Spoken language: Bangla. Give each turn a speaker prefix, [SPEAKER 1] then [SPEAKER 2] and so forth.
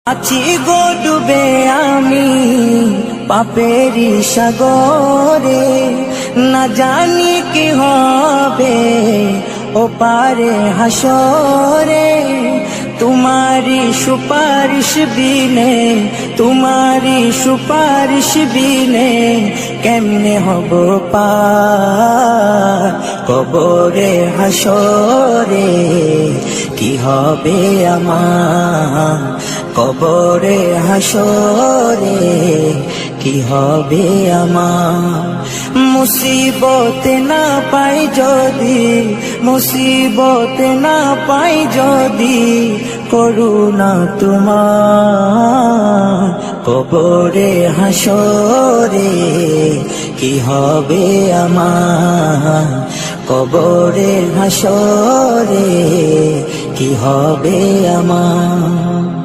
[SPEAKER 1] আছি গো ডুবে আমি পাপেরি সাগরে, না জানি কি হবে ও পারে হাসরে। তোমারি সুপারিশ বিনে, তোমারি সুপারিশ বিনে কেমনে হব পার কবরে হাসরে। কি হবে আমার কবরে হাসরে, কি হবে আমার। মুসিবতে না পাই যদি, মুসিবতে না পাই যদি করুণা তোমার কবরে হাসরে। কি হবে আমার কবরে হাসরে, কি হবে আমার।